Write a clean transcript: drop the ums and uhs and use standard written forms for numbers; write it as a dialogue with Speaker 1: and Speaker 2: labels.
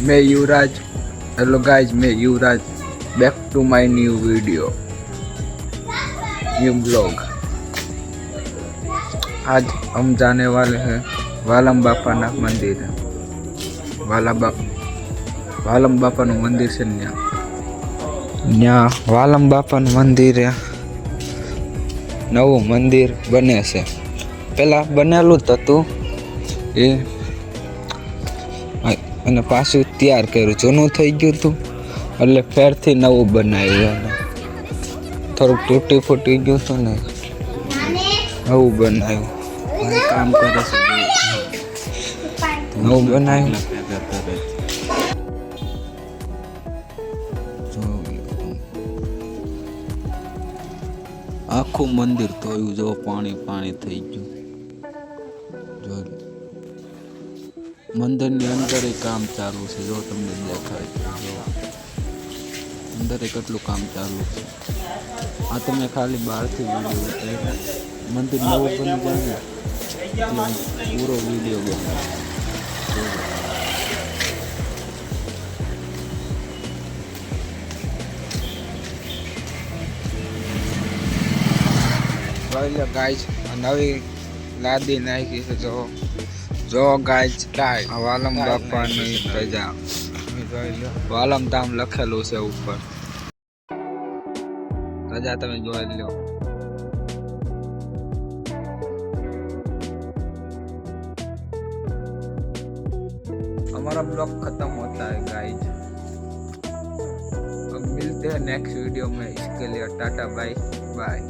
Speaker 1: मैं युवराज। Hello guys, मैं Yuvraj. Back to my new video, new blog. आज हम जाने वाले हैं वालम बापाना मंदिर। वालम बापानु मंदिर से न्या वालम बापानु मंदिर नवुं मंदिर बने से। पहला बनेलू ज हतुं ए અને પાછું તૈયાર કર્યું, જૂનું થઈ ગયું હતું એટલે ફેરથી નવું બનાવ્યું. થોડુંક તૂટી ફૂટી ગયું હતું ને નવું બનાવ્યું. કામ કરે છે, નવું બનાવ્યું. આખું મંદિર ધોયું, જો પાણી પાણી થઈ ગયું. જો મંદિરની અંદર કામ ચાલુ છે, જો તમને દેખાય જો અંદર કેટલું કામ ચાલુ છે. આ તમે ખાલી બહારથી વિડીયો ઉતાર્યો. મંદિર નવું બની જાય ને પૂરો વિડીયો બનાવ્યો. ગાઈઝ નવી લાદી નાખી છે. જો ગાઈઝ કાંઈ વાલમ બાપાની પ્રજા વાલમ ધામ લખેલું છે ઉપર. પ્રજા તમે જોઈ લો. हमारा ब्लॉग खत्म होता है गाइज. अब मिलते हैं नेक्स्ट वीडियो में. इसके लिए टाटा बाय बाय.